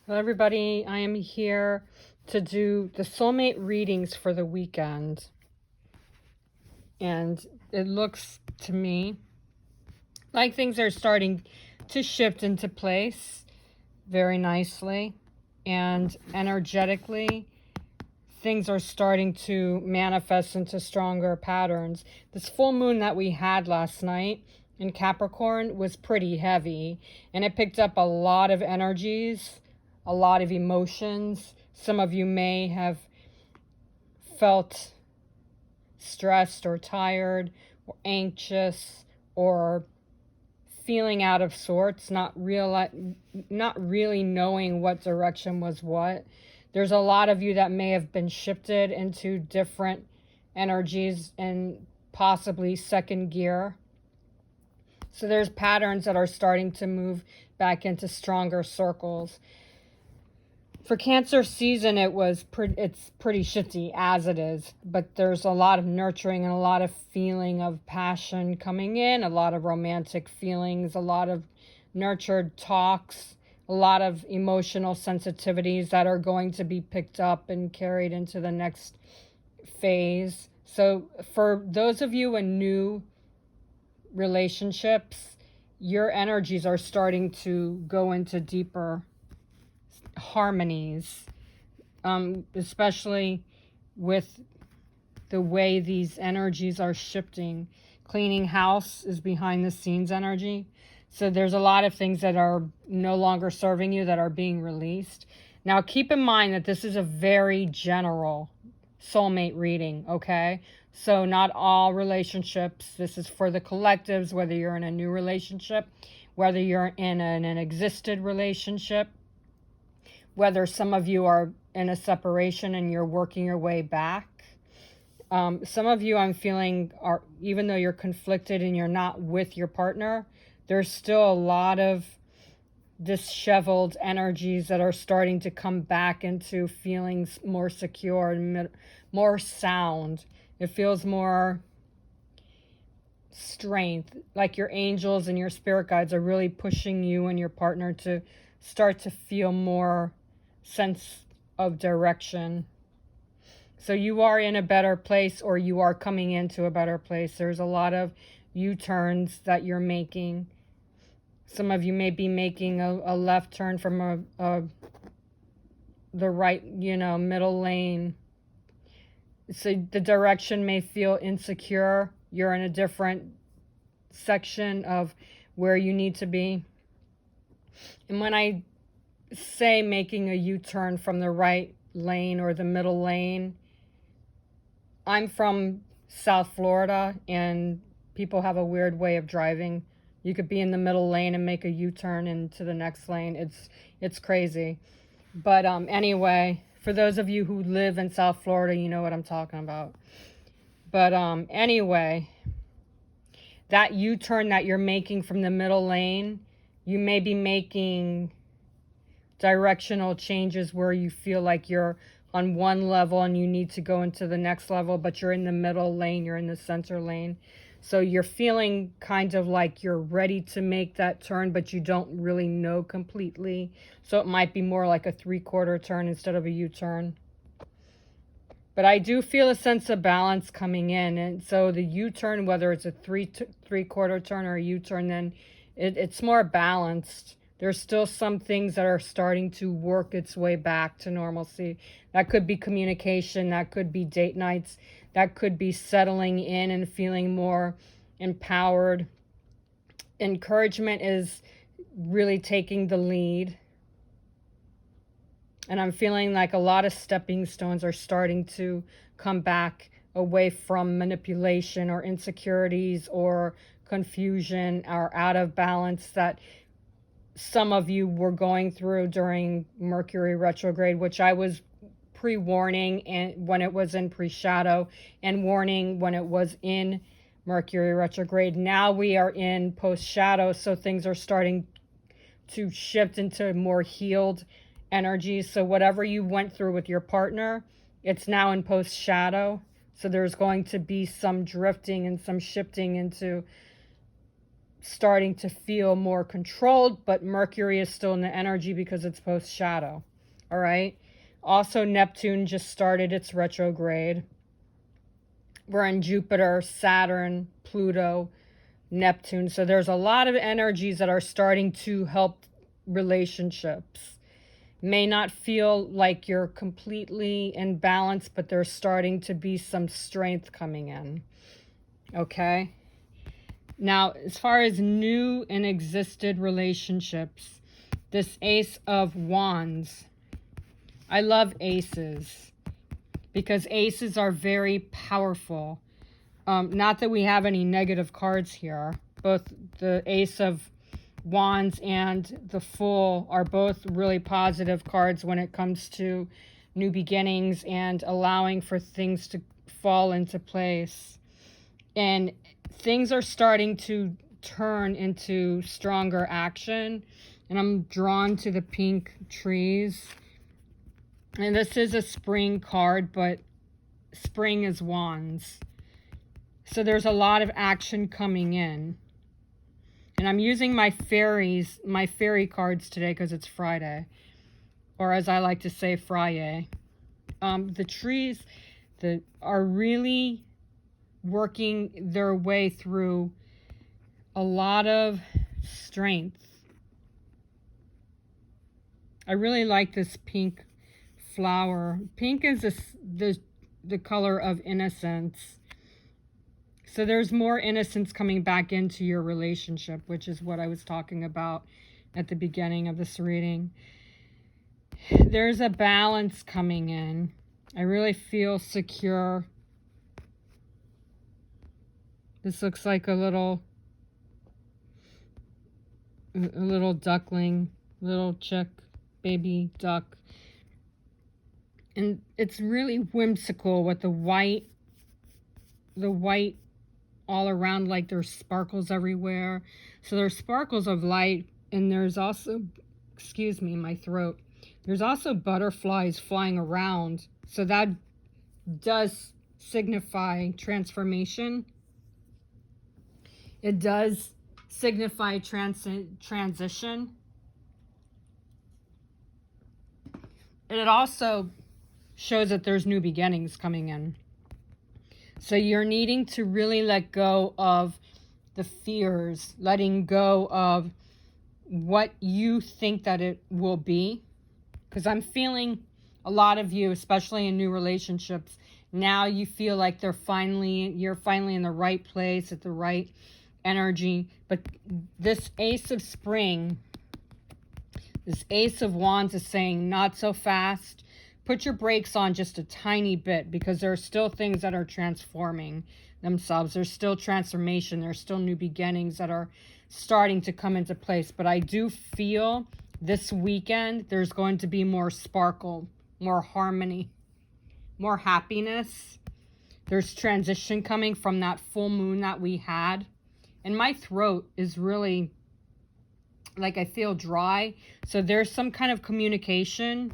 Hello, everybody. I am here to do the soulmate readings for the weekend. And it looks to me like things are starting to shift into place very nicely. And energetically, things are starting to manifest into stronger patterns. This full moon that we had last night in Capricorn was pretty heavy, and it picked up a lot of energies, a lot of emotions. Some of you may have felt stressed or tired or anxious or feeling out of sorts, not really knowing what direction was what. There's a lot of you that may have been shifted into different energies and possibly second gear. So there's patterns that are starting to move back into stronger circles. For Cancer season, it's pretty shifty as it is, but there's a lot of nurturing and a lot of feeling of passion coming in, a lot of romantic feelings, a lot of nurtured talks, a lot of emotional sensitivities that are going to be picked up and carried into the next phase. So for those of you in new relationships, your energies are starting to go into deeper harmonies, especially with the way these energies are shifting. Cleaning house is behind the scenes energy. So there's a lot of things that are no longer serving you that are being released. Now, keep in mind that this is a very general soulmate reading, okay? So not all relationships. This is for the collectives, whether you're in a new relationship, whether you're in an existed relationship, whether some of you are in a separation and you're working your way back. Some of you, I'm feeling, are, even though you're conflicted and you're not with your partner, there's still a lot of disheveled energies that are starting to come back into feelings more secure and more sound. It feels more strength, like your angels and your spirit guides are really pushing you and your partner to start to feel more sense of direction. So you are in a better place, or you are coming into a better place. There's a lot of U-turns that you're making. Some of you may be making a left turn from the right, middle lane. So the direction may feel insecure. You're in a different section of where you need to be. And when I say making a U-turn from the right lane or the middle lane, I'm from South Florida, and people have a weird way of driving. You could be in the middle lane and make a U-turn into the next lane. It's crazy. But anyway, for those of you who live in South Florida, you know what I'm talking about. But anyway, that U-turn that you're making from the middle lane, you may be making directional changes where you feel like you're on one level and you need to go into the next level, but you're in the middle lane, you're in the center lane. So you're feeling kind of like you're ready to make that turn, but you don't really know completely. So it might be more like a 3/4 turn instead of a U-turn. But I do feel a sense of balance coming in. And so the U-turn, whether it's a 3/4 turn or a U-turn, then it's more balanced. There's still some things that are starting to work its way back to normalcy. That could be communication. That could be date nights. That could be settling in and feeling more empowered. Encouragement is really taking the lead. And I'm feeling like a lot of stepping stones are starting to come back away from manipulation or insecurities or confusion or out of balance that some of you were going through during Mercury retrograde, which I was pre-warning and when it was in pre-shadow, and warning when it was in Mercury retrograde. Now we are in post-shadow, so things are starting to shift into more healed energies. So whatever you went through with your partner, it's now in post-shadow. So there's going to be some drifting and some shifting into starting to feel more controlled, but Mercury is still in the energy because it's post shadow. All right. Also, Neptune just started its retrograde. We're in Jupiter, Saturn, Pluto, Neptune. So there's a lot of energies that are starting to help relationships. May not feel like you're completely in balance, but there's starting to be some strength coming in. Okay? Now, as far as new and existed relationships, this Ace of Wands, I love aces because aces are very powerful. Not that we have any negative cards here. Both the Ace of Wands and the Fool are both really positive cards when it comes to new beginnings and allowing for things to fall into place. And things are starting to turn into stronger action. And I'm drawn to the pink trees. And this is a spring card, but spring is wands. So there's a lot of action coming in. And I'm using my fairy cards today because it's Friday. Or as I like to say, Friday. The trees are really working their way through a lot of strength. I really like this pink flower. Pink is the color of innocence. So there's more innocence coming back into your relationship, which is what I was talking about at the beginning of this reading. There's a balance coming in. I really feel secure. This looks like a little duckling, little chick, baby duck. And it's really whimsical with the white all around, like there's sparkles everywhere. So there's sparkles of light, and there's also, excuse me, my throat. There's also butterflies flying around. So that does signify transformation. It does signify transition. And it also shows that there's new beginnings coming in. So you're needing to really let go of the fears, letting go of what you think that it will be. Because I'm feeling a lot of you, especially in new relationships, now you feel like you're finally in the right place at the right energy. But this Ace of Spring, this Ace of Wands is saying not so fast. Put your brakes on just a tiny bit, because there are still things that are transforming themselves. There's still transformation. There's still new beginnings that are starting to come into place. But I do feel this weekend there's going to be more sparkle, more harmony, more happiness. There's transition coming from that full moon that we had. And my throat is really, like, I feel dry. So there's some kind of communication,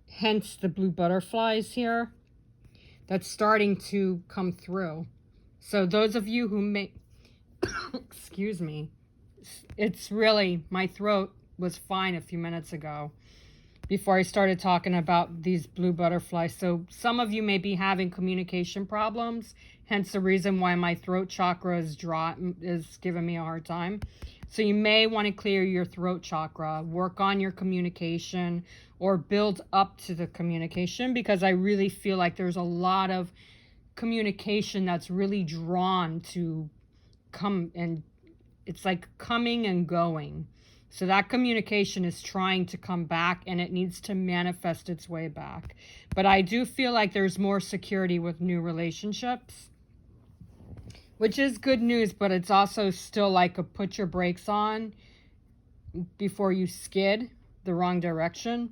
hence the blue butterflies here, that's starting to come through. So those of you who may, excuse me, it's really, my throat was fine a few minutes ago before I started talking about these blue butterflies. So some of you may be having communication problems, hence the reason why my throat chakra is dry, is giving me a hard time. So you may want to clear your throat chakra, work on your communication, or build up to the communication, because I really feel like there's a lot of communication that's really drawn to come, and it's like coming and going. So that communication is trying to come back, and it needs to manifest its way back. But I do feel like there's more security with new relationships, which is good news, but it's also still like a put your brakes on before you skid the wrong direction.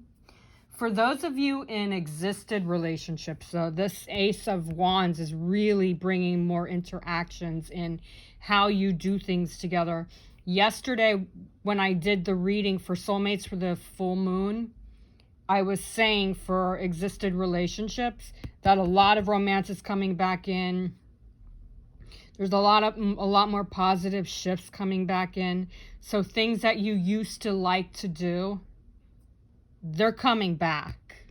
For those of you in existed relationships, so this Ace of Wands is really bringing more interactions in how you do things together. Yesterday, when I did the reading for soulmates for the full moon, I was saying for existed relationships that a lot of romance is coming back in. There's a lot more positive shifts coming back in. So things that you used to like to do, they're coming back.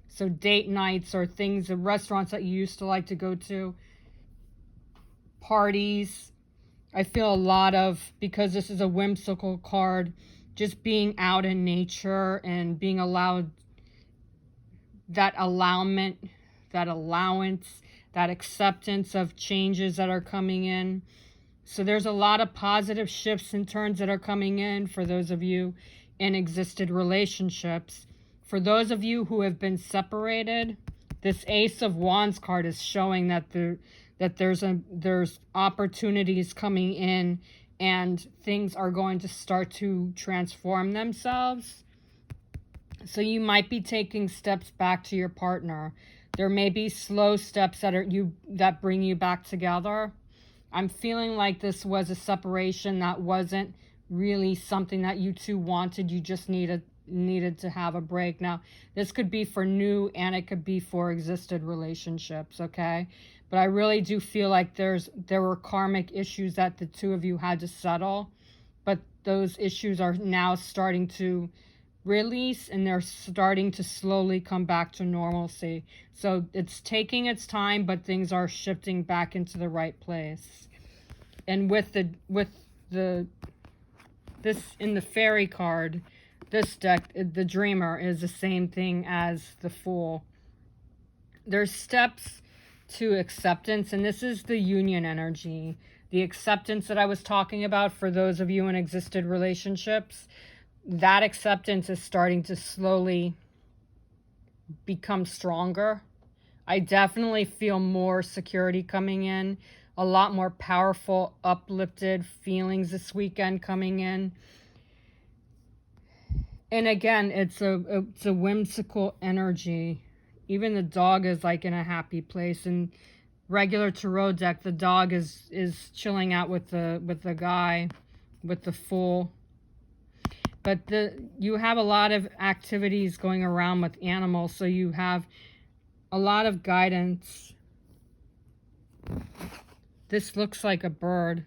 So date nights or things, restaurants that you used to like to go to, parties. I feel a lot of, because this is a whimsical card, just being out in nature and being allowed that allowance, that acceptance of changes that are coming in. So there's a lot of positive shifts and turns that are coming in for those of you in existed relationships. For those of you who have been separated, this Ace of Wands card is showing that there's opportunities coming in and things are going to start to transform themselves. So you might be taking steps back to your partner. There may be slow steps that bring you back together. I'm feeling like this was a separation that wasn't really something that you two wanted. You just needed to have a break. Now, this could be for new and it could be for existed relationships, okay? But I really do feel like there were karmic issues that the two of you had to settle, but those issues are now starting to release and they're starting to slowly come back to normalcy. So it's taking its time, but things are shifting back into the right place. And with this in the fairy card, this deck, the Dreamer, is the same thing as the Fool. There's steps to acceptance, and this is the union energy. The acceptance that I was talking about for those of you in existed relationships, that acceptance is starting to slowly become stronger. I definitely feel more security coming in, a lot more powerful, uplifted feelings this weekend coming in. And again, it's a whimsical energy. Even the dog is like in a happy place. And regular tarot deck, the dog is chilling out with the guy, with the Fool. But you have a lot of activities going around with animals, so you have a lot of guidance. This looks like a bird.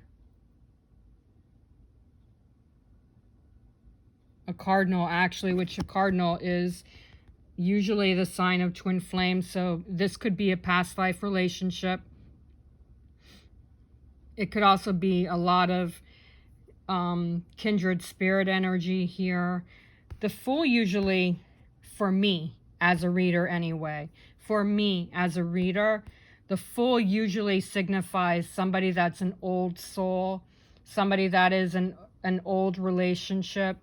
A cardinal, actually, which a cardinal is usually the sign of twin flames. So this could be a past life relationship. It could also be a lot of kindred spirit energy here. The Fool usually, for me as a reader anyway, the Fool usually signifies somebody that's an old soul, somebody that is an old relationship.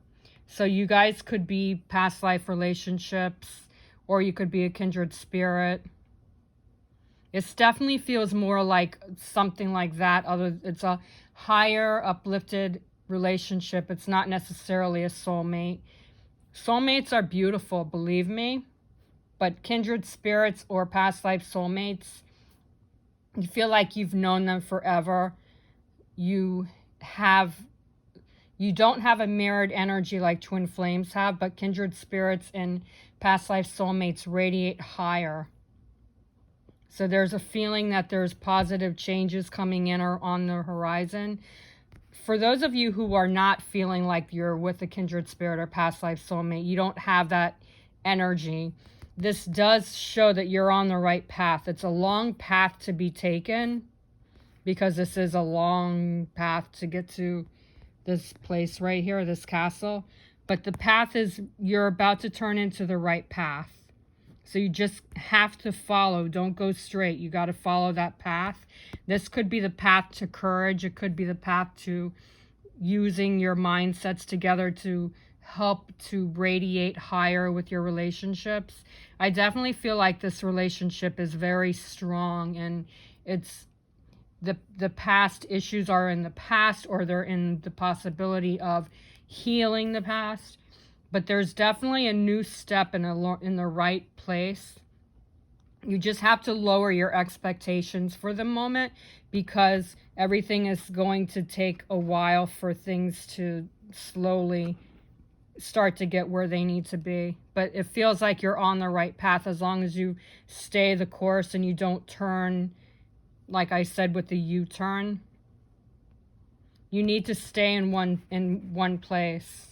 So you guys could be past life relationships, or you could be a kindred spirit. It definitely feels more like something like that. It's a higher, uplifted relationship. It's not necessarily a soulmate. Soulmates are beautiful, believe me. But kindred spirits or past life soulmates, you feel like you've known them forever. You don't have a mirrored energy like twin flames have, but kindred spirits and past life soulmates radiate higher. So there's a feeling that there's positive changes coming in or on the horizon. For those of you who are not feeling like you're with a kindred spirit or past life soulmate, you don't have that energy. This does show that you're on the right path. It's a long path to be taken, because this is a long path to get to this place right here, this castle. But the path is, you're about to turn into the right path. So you just have to follow. Don't go straight. You got to follow that path. This could be the path to courage. It could be the path to using your mindsets together to help to radiate higher with your relationships. I definitely feel like this relationship is very strong, and it's the past issues are in the past, or they're in the possibility of healing the past. But there's definitely a new step in the right place. You just have to lower your expectations for the moment, because everything is going to take a while for things to slowly start to get where they need to be. But it feels like you're on the right path as long as you stay the course and you don't turn like I said with the U-turn, you need to stay in one place.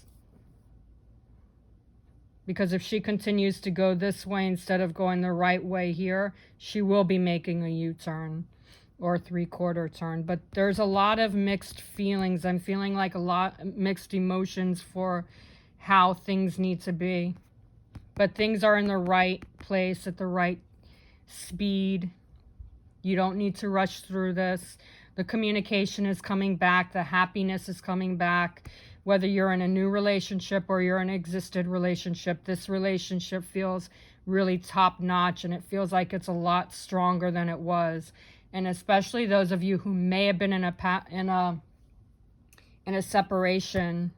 Because if she continues to go this way instead of going the right way here, she will be making a U-turn or a 3/4 turn. But there's a lot of mixed feelings. I'm feeling like a lot mixed emotions for how things need to be. But things are in the right place at the right speed. You don't need to rush through this. The communication is coming back. The happiness is coming back. Whether you're in a new relationship or you're in an existed relationship, this relationship feels really top notch, and it feels like it's a lot stronger than it was. And especially those of you who may have been in a separation,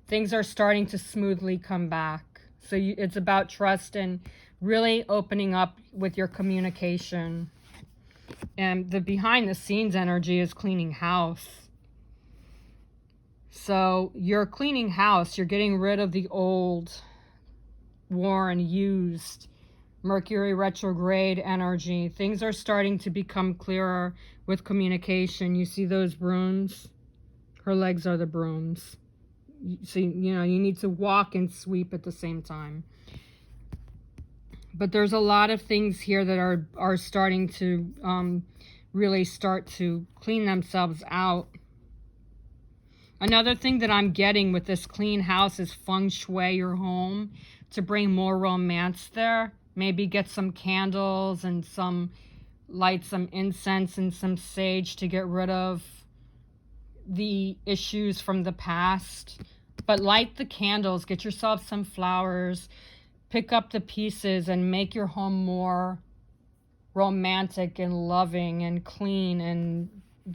things are starting to smoothly come back. So it's about trust and really opening up with your communication. And the behind the scenes energy is cleaning house. So you're cleaning house. You're getting rid of the old, worn, used Mercury retrograde energy. Things are starting to become clearer with communication. You see those brooms? Her legs are the brooms. So, you know, you need to walk and sweep at the same time. But there's a lot of things here that are starting to really start to clean themselves out. Another thing that I'm getting with this clean house is feng shui your home to bring more romance there. Maybe get some candles and light some incense and some sage to get rid of the issues from the past. But light the candles, get yourself some flowers, pick up the pieces and make your home more romantic and loving and clean, and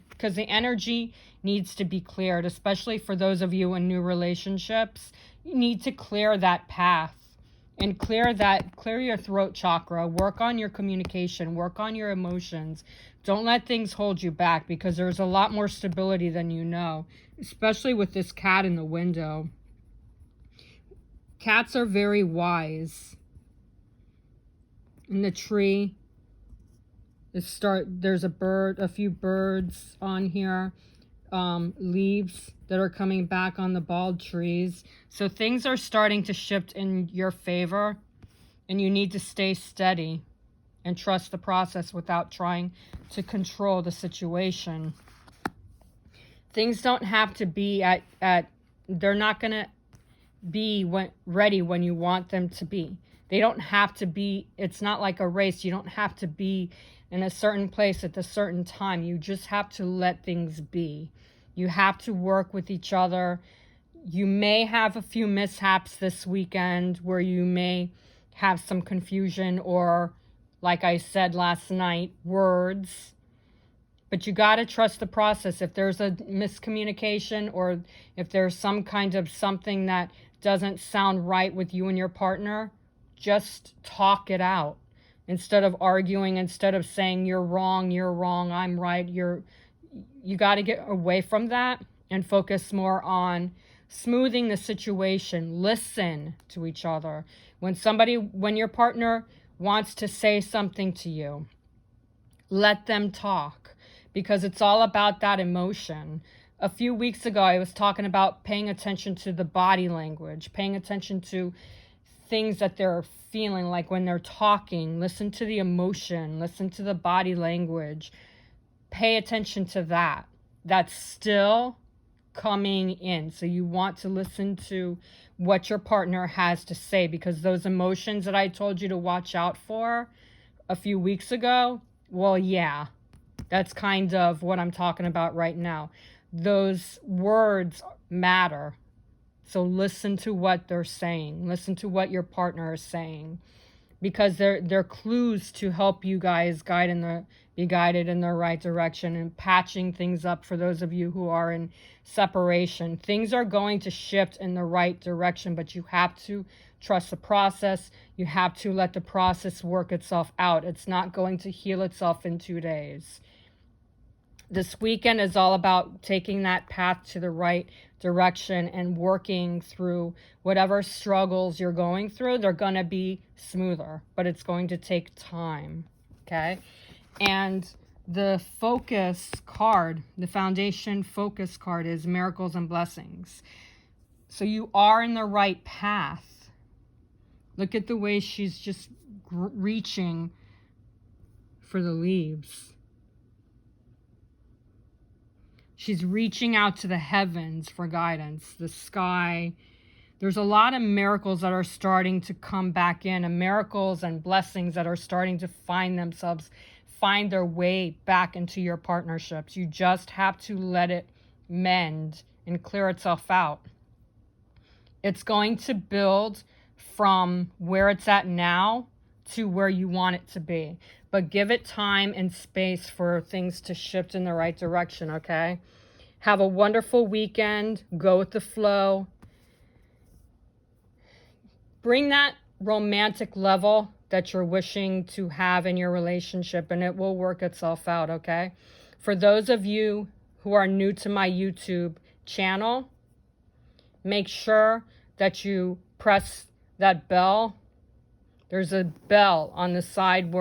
because the energy needs to be cleared, especially for those of you in new relationships. You need to clear that path and clear your throat chakra, work on your communication, work on your emotions. Don't let things hold you back, because there's a lot more stability than you know, especially with this cat in the window. Cats are very wise. In the tree, there's a few birds on here, leaves that are coming back on the bald trees. So things are starting to shift in your favor, and you need to stay steady and trust the process without trying to control the situation. Things don't have to be they're not going to be ready when you want them to be. They don't have to be, it's not like a race. You don't have to be in a certain place at a certain time. You just have to let things be. You have to work with each other. You may have a few mishaps this weekend where you may have some confusion or, like I said last night, words. But you got to trust the process. If there's a miscommunication or if there's some kind of something that doesn't sound right with you and your partner, just talk it out. Instead of arguing, instead of saying you're wrong, I'm right, you got to get away from that and focus more on smoothing the situation. Listen to each other. When your partner wants to say something to you, let them talk, because it's all about that emotion. A few weeks ago, I was talking about paying attention to the body language, paying attention to things that they're feeling, like when they're talking. Listen to the emotion, listen to the body language. Pay attention to that. That's still coming in. So you want to listen to what your partner has to say, because those emotions that I told you to watch out for a few weeks ago, well, yeah, that's kind of what I'm talking about right now. Those words matter. So listen to what they're saying. Listen to what your partner is saying, because they're clues to help you guys be guided in the right direction and patching things up for those of you who are in separation. Things are going to shift in the right direction, but you have to trust the process. You have to let the process work itself out. It's not going to heal itself in 2 days. This weekend is all about taking that path to the right direction and working through whatever struggles you're going through. They're going to be smoother, but it's going to take time, okay? And The focus card, the foundation focus card is miracles and blessings. So you are in the right path. Look at the way she's just reaching for the leaves. She's reaching out to the heavens for guidance, the sky. There's a lot of miracles that are starting to come back in, and miracles and blessings that are starting to find their way back into your partnerships. You just have to let it mend and clear itself out. It's going to build from where it's at now to where you want it to be. But give it time and space for things to shift in the right direction, okay? Have a wonderful weekend. Go with the flow. Bring that romantic level that you're wishing to have in your relationship, and it will work itself out, okay? For those of you who are new to my YouTube channel, make sure that you press that bell. There's a bell on the side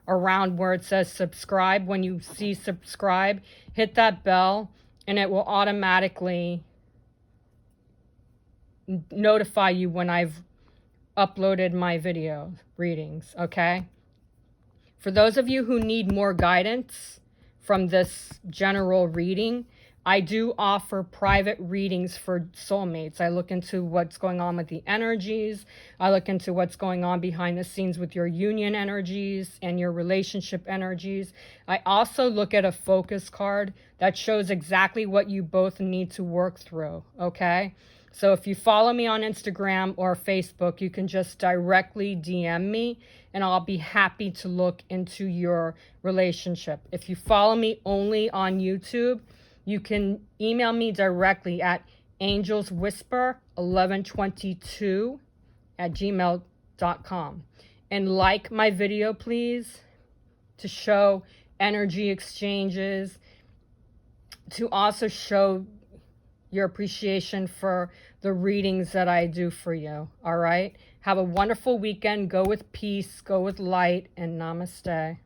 around where it says subscribe. When you see subscribe, hit that bell and it will automatically notify you when I've uploaded my video readings, okay? For those of you who need more guidance from this general reading, I do offer private readings for soulmates. I look into what's going on with the energies. I look into what's going on behind the scenes with your union energies and your relationship energies. I also look at a focus card that shows exactly what you both need to work through, okay? So if you follow me on Instagram or Facebook, you can just directly DM me and I'll be happy to look into your relationship. If you follow me only on YouTube, you can email me directly at angelswhisper1122@gmail.com. And like my video, please, to show energy exchanges, to also show your appreciation for the readings that I do for you. All right? Have a wonderful weekend. Go with peace, go with light, and namaste.